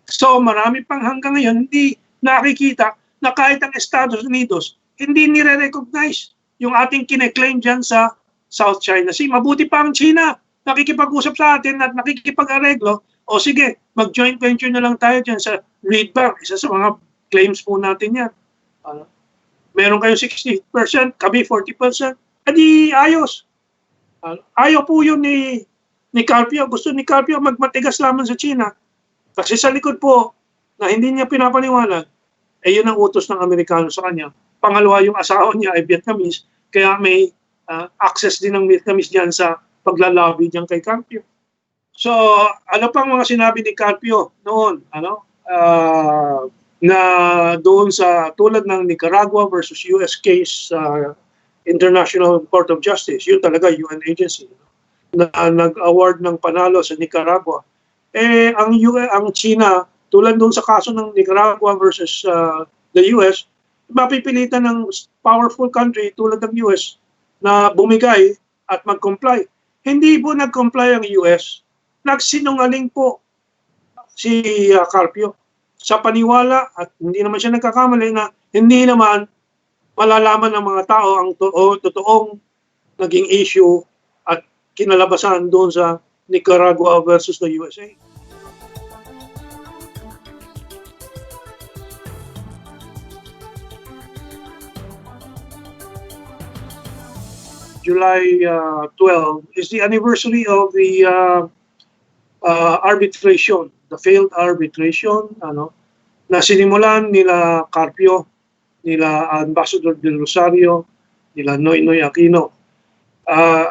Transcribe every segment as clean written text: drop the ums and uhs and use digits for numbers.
So marami pang hanggang ngayon hindi nakikita na kahit ang Estados Unidos hindi nire-recognize yung ating kine-claim dyan sa South China Sea. Mabuti pa ang China, nakikipag-usap sa atin at nakikipag-areglo. O sige, mag-joint venture na lang tayo dyan sa Reed Bank. Isa sa mga claims po natin yan. Meron kayo 60%, kami 40%. Adi ayos. Ayaw po yun ni Carpio. Gusto ni Carpio magmatigas lamang sa China. Kasi sa likod po, na hindi niya pinapaniwanag, yun ang utos ng Amerikano sa kanya. Pangalawa, yung asawa niya ay Vietnamese, kaya may access din ng Vietnamese diyan sa paglalabi diyan kay Carpio. So, ano pang mga sinabi ni Carpio noon, na doon sa tulad ng Nicaragua versus US case International Court of Justice, yun talaga UN agency, na nag-award ng panalo sa Nicaragua. Ang China, tulad doon sa kaso ng Nicaragua versus the US, mapipilitan ng powerful country tulad ng US na bumigay at mag-comply. Hindi po nag-comply ang US. Nagsinungaling po si Carpio sa paniwala at hindi naman siya nagkakamali na hindi naman malalaman ng mga tao ang totoong naging issue at kinalabasan doon sa Nicaragua versus the USA. July 12 is the anniversary of the arbitration, the failed arbitration, na sinimulan nila Carpio, nila Ambassador Del Rosario, nila Noynoy Aquino.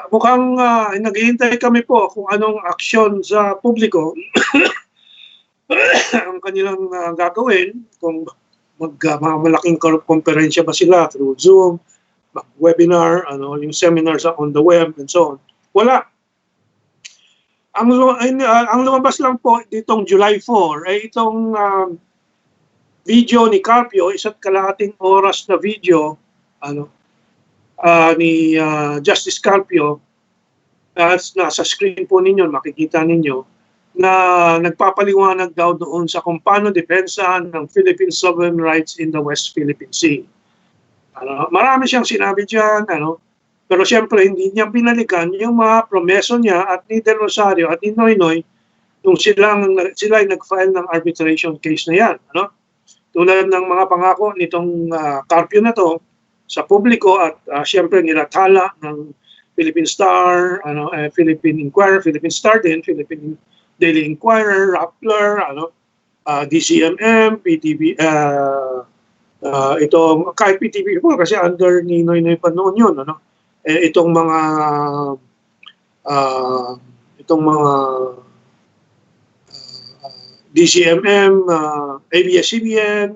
Mukhang naghihintay kami po kung anong aksyon sa publiko ang kanilang gagawin, kung malaking konferensya ba sila through Zoom, webinar, yung seminars on the web and so on. Wala. Ang lumabas lang po ditong July 4 ay itong video ni Carpio, 1.5 oras na video ni Justice Carpio. Nasa screen po ninyo, makikita ninyo, na nagpapaliwanag daw doon sa kung paano depensahan ng Philippine sovereign rights in the West Philippine Sea. Marami siyang sinabi dyan, pero siyempre hindi niya binalikan yung mga promeso niya at ni Del Rosario at ni Noynoy nung sila ay nag-file ng arbitration case na yan. Tulad ng mga pangako nitong Carpio na to sa publiko at siyempre nilathala ng Philippine Star, Philippine Inquirer, Philippine Star din, Philippine Daily Inquirer, Rappler, DCMM, PTV, itong kahit PTV po kasi under ni Noynoy pa noon yun, itong mga DCMM, ABS-CBN,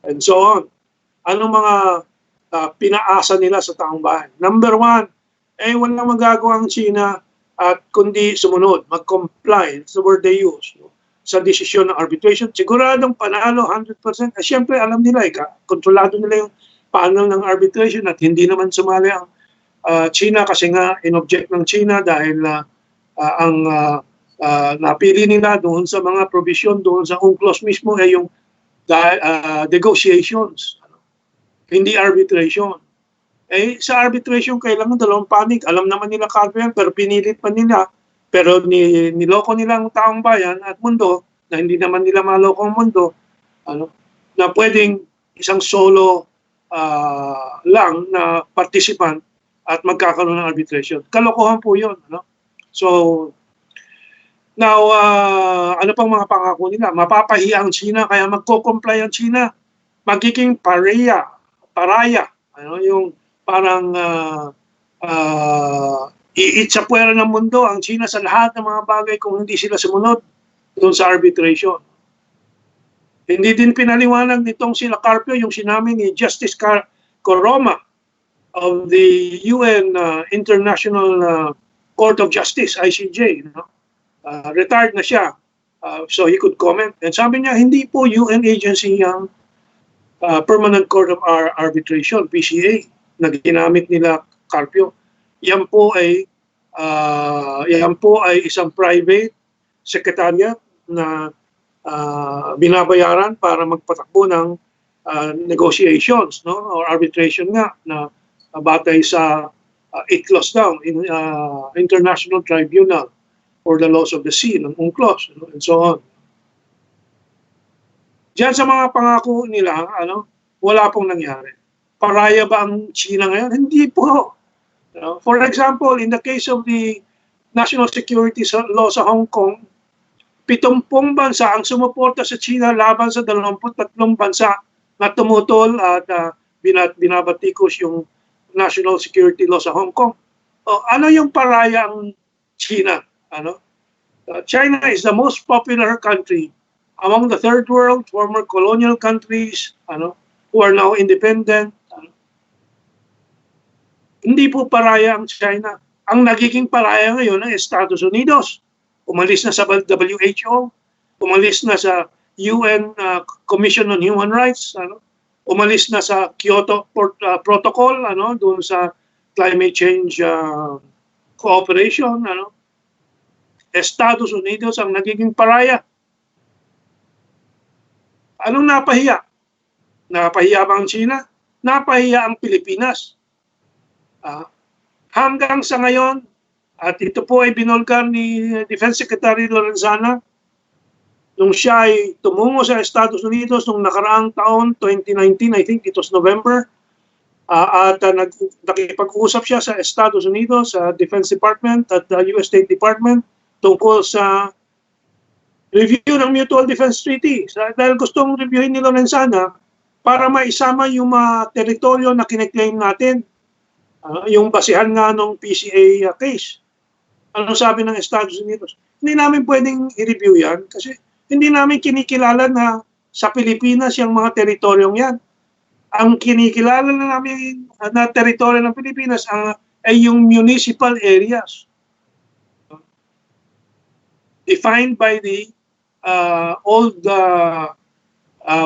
and so on. Anong mga pinaasa nila sa taong bayan? Number one, walang magagawa ang China at kundi sumunod, mag-comply, that's the word they use, sa desisyon ng arbitration. Siguradong panalo 100%. Siyempre, alam nila, kontrolado nila yung panel ng arbitration at hindi naman sumali ang China kasi nga in-object ng China dahil ang napili nila doon sa mga provision, doon sa UNCLOS mismo ay yung negotiations, hindi arbitration. Sa arbitration, kailangan dalawang panig. Alam naman nila Carpio, pero pinilit pa nila. Pero niloko nilang taong bayan at mundo, na hindi naman nila maloko ang mundo, na pwedeng isang solo lang na participant at magkakaroon ng arbitration. Kalokohan po yun. So, now, ano pang mga pangako nila? Mapapahiya ang China, kaya magko-comply ang China. Magiging paraya. Yung parang iitsapwera ng mundo ang China sa lahat ng mga bagay kung hindi sila sumunod doon sa arbitration. Hindi din pinaliwanag nitong sila Carpio yung sinabi ni Justice Coroma of the UN International Court of Justice, ICJ. Retired na siya, so he could comment. And sabi niya, hindi po UN agency yung Permanent Court of Arbitration, PCA, na ginamit nila Carpio. Yan po ay isang private secretariat na binabayaran para magpatakbo ng negotiations, no, or arbitration nga na batay sa ICLOS daw, International Tribunal for the Laws of the Sea, ng UNCLOS, no, and so on. Diyan sa mga pangako nila, wala pong nangyari. Paraya ba ang China ngayon? Hindi po. For example, in the case of the national security law sa Hong Kong, 70 bansa ang sumuporta sa China laban sa 23 bansa na tumutol at binabatikos yung national security law sa Hong Kong. Ano yung paraya ang China? China is the most popular country among the third world, former colonial countries, who are now independent. Hindi po paraya ang China. Ang nagiging paraya ngayon ay Estados Unidos. Umalis na sa WHO, umalis na sa UN Commission on Human Rights, umalis na sa Kyoto Protocol, doon sa climate change cooperation. Estados Unidos ang nagiging paraya. Anong napahiya? Napahiya ba ang China? Napahiya ang Pilipinas. Hanggang sa ngayon, at ito po ay binulgar ni Defense Secretary Lorenzana nung siya ay tumungo sa Estados Unidos nung nakaraang taon, 2019, I think it was November, at nakipag-usap siya sa Estados Unidos, sa Defense Department at the US State Department tungkol sa review ng Mutual Defense Treaty. Dahil gustong reviewin ni Lorenzana para maisama yung mga teritoryo na kine-claim natin, yung basihan nga ng PCA case. Ano sabi ng Estados Unidos? Hindi namin pwedeng i-review yan kasi hindi namin kinikilala na sa Pilipinas yung mga teritoryong yan. Ang kinikilala na namin na teritoryo ng Pilipinas ay yung municipal areas defined by the old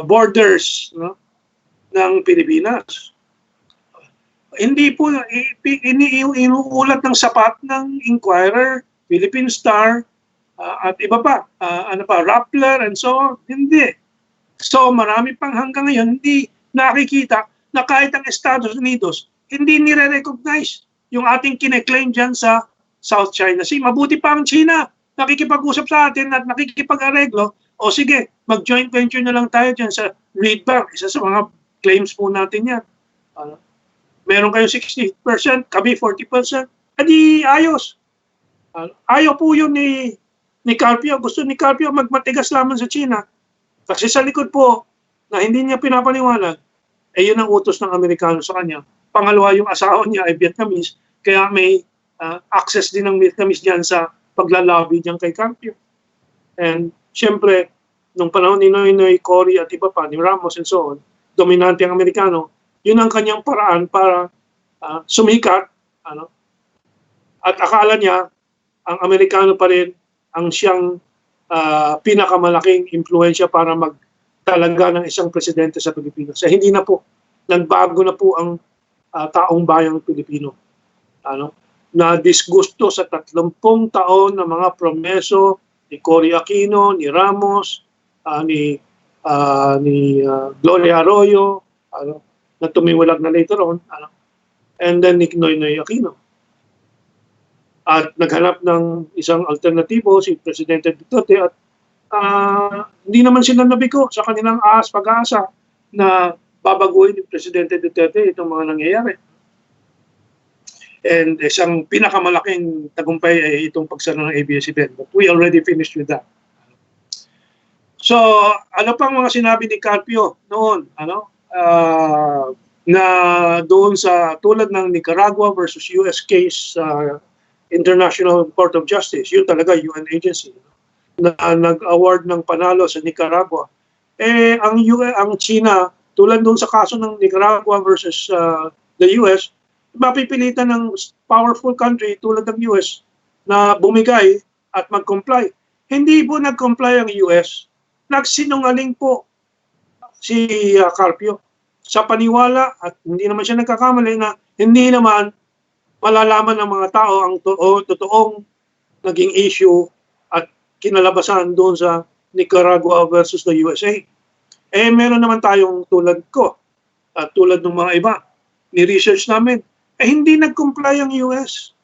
borders, no, ng Pilipinas. Hindi po inuulat ng sapat ng Inquirer, Philippine Star, at iba pa, Rappler and so on. Hindi. So marami pang hanggang ngayon hindi nakikita na kahit ang Estados Unidos hindi nire-recognize yung ating kine-claim dyan sa South China Sea. Mabuti pa ang China, nakikipag-usap sa atin at nakikipag-areglo. O sige, mag-joint venture na lang tayo dyan sa Reed Bank. Isa sa mga claims po natin yan. Meron kayo 60%, kami 40%. Adi ayos. Ayaw po yun ni Carpio. Gusto ni Carpio magmatigas lamang sa China. Kasi sa likod po, na hindi niya pinapaniwanag, yun ang utos ng Amerikano sa kanya. Pangalawa, yung asawa niya ay Vietnamese, kaya may access din ng Vietnamese diyan sa paglalabi diyan kay Carpio. And syempre, nung panahon ni Noynoy, Cory at iba pa, ni Ramos and so on, dominante ang Amerikano, yun ang kanyang paraan para sumikat. At akala niya, ang Amerikano pa rin ang siyang pinakamalaking impluensya para magtalaga ng isang presidente sa Pilipinas. Hindi na po. Nagbago na po ang taong bayang Pilipino. Na disgusto sa 30 taon na mga promeso ni Cory Aquino, ni Ramos, ni Gloria Arroyo, na tumiwalag na later on, and then ni Noynoy Aquino. At naghanap ng isang alternatibo si Presidente Duterte at hindi naman sila nabigo sa kanilang pag-asa na babaguhin ni Presidente Duterte itong mga nangyayari. And isang pinakamalaking tagumpay ay itong pagsara ng ABS-CBN. But we already finished with that. So, ano pang mga sinabi ni Carpio noon? Na doon sa tulad ng Nicaragua versus US case, International Court of Justice, yun talaga UN agency, na nag-award ng panalo sa Nicaragua. Ang China, tulad doon sa kaso ng Nicaragua versus the US, mapipilitan ng powerful country tulad ng US na bumigay at mag-comply. Hindi po nag-comply ang US. Nagsinungaling po si Carpio sa paniwala at hindi naman siya nagkakamali na hindi naman malalaman ng mga tao ang totoong naging issue at kinalabasan doon sa Nicaragua versus the USA. Eh, meron naman tayong tulad ko, at tulad ng mga iba, ni-research namin, eh hindi nag-comply ang US.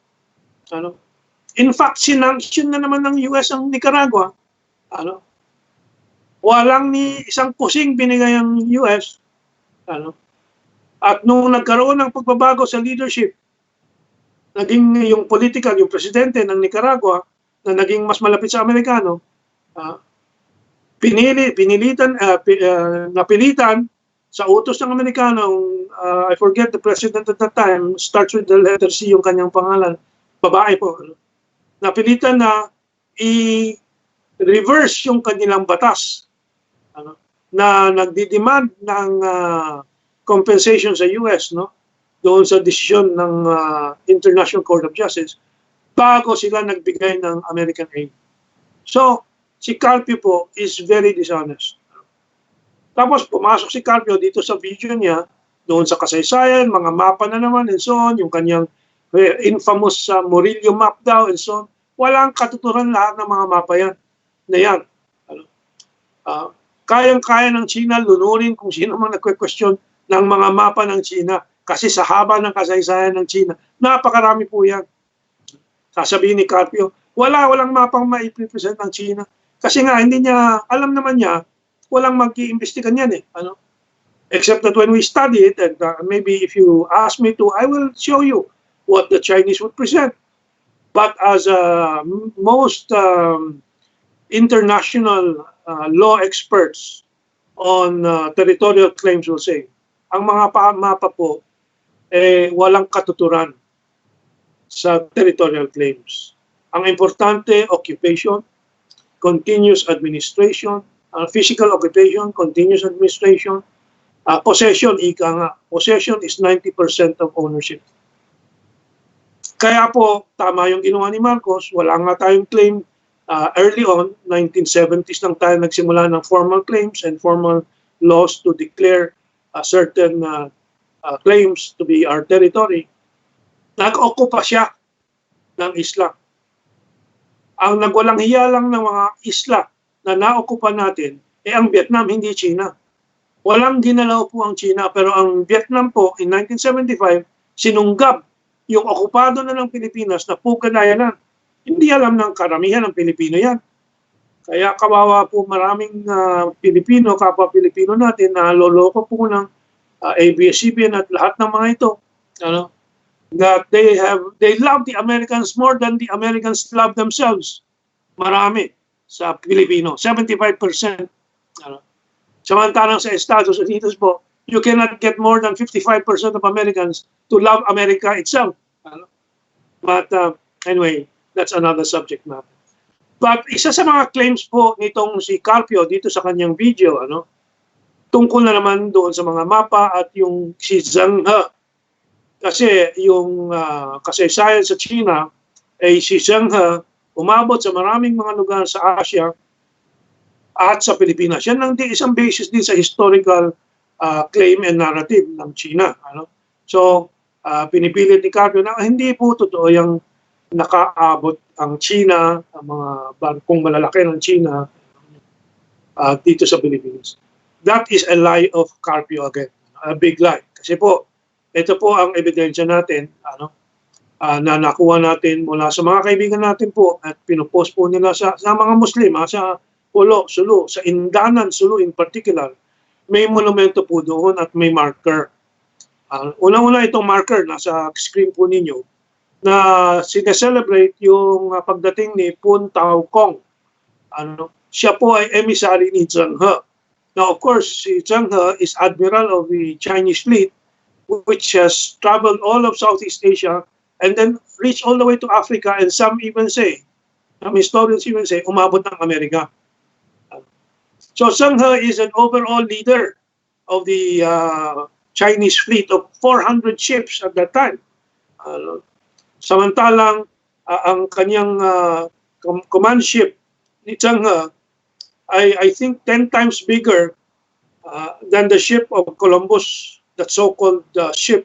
Ano? In fact, sinanction na naman ng US ang Nicaragua. Ano? Walang ni isang kusing binigay ang US. Ano? At nung nagkaroon ng pagbabago sa leadership, naging yung political, yung presidente ng Nicaragua, na naging mas malapit sa Amerikano, napilitan sa utos ng Amerikano, I forget the president at that time, starts with the letter C yung kanyang pangalan, babae po, napilitan na i-reverse yung kanilang batas na nagdidemand ng compensation sa US, no, doon sa desisyon ng International Court of Justice bago sila nagbigay ng American aid. So, si Carpio po is very dishonest. Tapos pumasok si Carpio dito sa video niya, doon sa kasaysayan, mga mapa na naman and so on, yung kanyang infamous Murillo map daw and so on. Walang katuturan lahat ng mga mapa yan. Na yan. Kayang-kaya ng China lunurin kung sino man nagque-question ng mga mapa ng China. Kasi sa haba ng kasaysayan ng China, napakarami po yan. Sasabihin ni Carpio, walang mapang maipresent ng China. Kasi nga, hindi niya, alam naman niya, walang mag-iimbestigan yan eh. Ano? Except that when we study it, and maybe if you ask me to, I will show you what the Chinese would present. But as most international law experts on territorial claims will say, ang mga mapa po, walang katuturan sa territorial claims. Ang importante, occupation, continuous administration, physical occupation, continuous administration, possession, ika nga. Possession is 90% of ownership. Kaya po, tama yung ginawa ni Marcos, wala nga tayong claim. Early on, 1970s lang tayo nagsimula ng formal claims and formal laws to declare certain claims to be our territory. Nag-okupa siya ng isla. Ang nagwalang hiya lang ng mga isla na naokupa natin, ang Vietnam, hindi China. Walang ginalaw po ang China, pero ang Vietnam po, in 1975, sinunggab yung okupado na ng Pilipinas na pugadayanan. Hindi alam ng karamihan ng Pilipino yan. Kaya kawawa po maraming Pilipino, kapwa Pilipino natin, na loloko po ng ABS-CBN at lahat ng mga ito. Ano? That they love the Americans more than the Americans love themselves. Marami sa Pilipino, 75%. Ano? Samantalang sa Estados Unidos po, you cannot get more than 55% of Americans to love America itself. Ano? But anyway, that's another subject matter. But isa sa mga claims po nitong si Carpio dito sa kanyang video, ano, tungkol na naman doon sa mga mapa at yung si Zheng He. Kasi yung kasaysayan sa China, si Zheng He umabot sa maraming mga lugar sa Asia at sa Pilipinas. Yan lang din isang basis din sa historical claim and narrative ng China. Ano? So, pinipilit ni Carpio na hindi po totoo yung nakaabot ang China, ang mga barkong malalaki ng China dito sa Pilipinas. That is a lie of Carpio again. A big lie. Kasi po, ito po ang ebidensya natin, na nakuha natin mula sa mga kaibigan natin po at pinupost po nila sa mga Muslim, sa Pulo, Sulu, sa Indanan, Sulu in particular. May monumento po doon at may marker. Unang-una itong marker, nasa screen po ninyo, na sineselebrate yung pagdating ni Pun Tao Kong. Siya po ay emissary ni Zheng He. Now, of course, si Zheng He is admiral of the Chinese fleet, which has traveled all of Southeast Asia and then reached all the way to Africa, and some historians even say, umabot ng Amerika. So Zheng He is an overall leader of the Chinese fleet of 400 ships at that time. Samantalang, ang kanyang command ship ni Zheng He, I think 10 times bigger than the ship of Columbus, that so-called ship,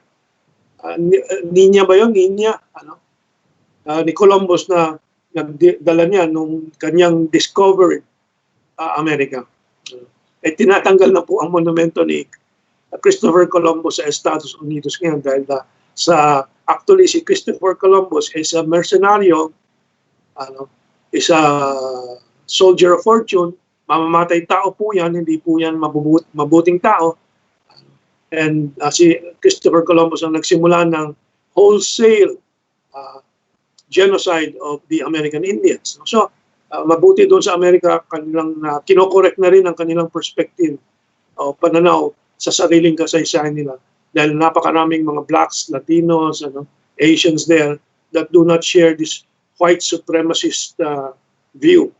Niña ba yun? Niña, ni Columbus na nagdala niya nung kanyang discovery Amerika. Tinatanggal na po ang monumento ni Christopher Columbus sa Estados Unidos ngayon dahil actually si Christopher Columbus is a mercenaryo, is a soldier of fortune, mamamatay tao po yan, hindi po yan mabuting tao. And si Christopher Columbus ang nagsimula ng wholesale genocide of the American Indians. So, mabuti doon sa Amerika, kanilang kinokorek na rin ang kanilang perspective o pananaw sa sariling kasaysayan nila. Dahil napakaraming mga blacks, Latinos, Asians there that do not share this white supremacist view.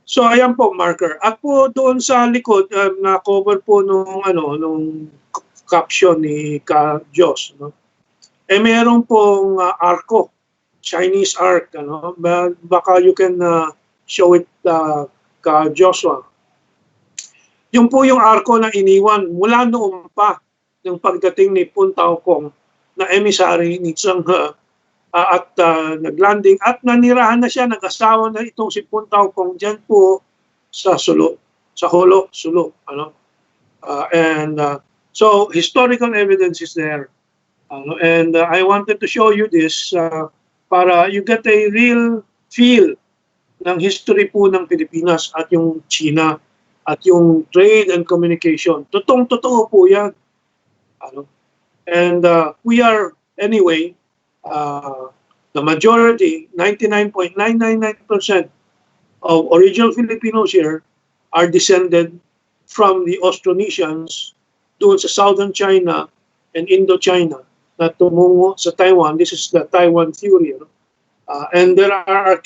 So ayan po, marker. At po doon sa likod, na-cover po nung caption ni Ka Diyos. Meron pong arko, Chinese arc. Baka you can show it, Ka Joshua. Yung po yung arko na iniwan mula noon pa ng pagdating ni Pun Tao Kong na emissary ni Zheng He at naglanding at nanirahan na siya, nag-asawa na itong si Pun Tao Kong dyan po sa Sulu, sa Holo, Sulu. So historical evidence is there. And I wanted to show you this para you get a real feel ng history po ng Pilipinas at yung China at yung trade and communication. Totoo po yan. And we are, anyway, the majority, 99.999% of original Filipinos here are descended from the Austronesians doon sa southern China and Indochina na tumungo sa Taiwan. This is the Taiwan theory. And there are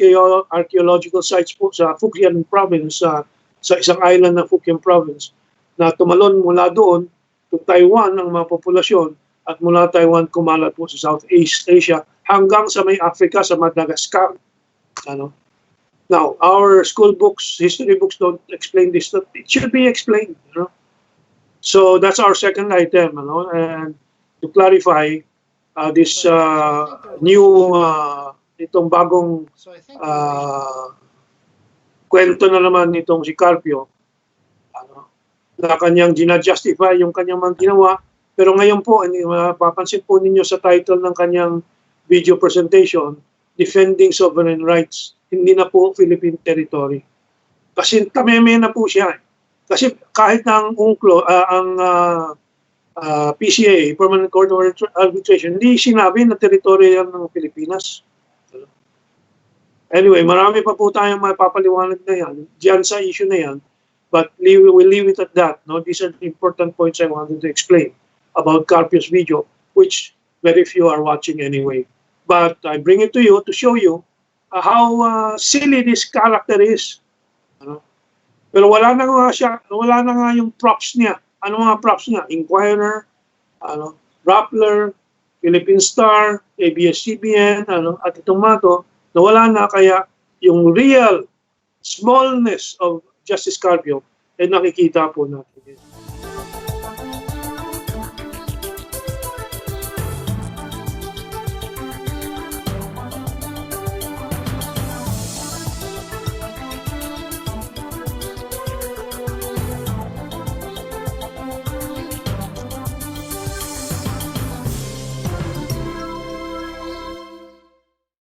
archaeological sites po sa Fujian province, sa isang island ng Fujian province, na tumalon mula doon to Taiwan ang mga populasyon at mula Taiwan kumalat po sa Southeast Asia hanggang sa may Africa, sa Madagascar. Now, our school books, history books don't explain this, but it should be explained. So that's our second item, and to clarify this new, itong bagong kwento na naman nitong si Carpio, na kanyang gina-justify yung kanyang mga ginawa. Pero ngayon po, mapapansin po ninyo sa title ng kanyang video presentation, Defending Sovereign Rights, hindi na po Philippine Territory. Kasi tameme na po siya. Kasi kahit na ang PCA, Permanent Court of Arbitration, hindi sinabi na territorial ng Pilipinas. Anyway, marami pa po tayong mapapaliwanag na yan, diyan sa issue na yan, but we'll leave it at that. These are the important points I wanted to explain about Carpio's video, which very few are watching anyway. But I bring it to you to show you how silly this character is. Pero wala na nga yung props niya. Ano mga props niya? Inquirer, Rappler, Philippine Star, ABS-CBN, at itong mato, nawala na, kaya yung real smallness of Justice Carpio ay nakikita po natin.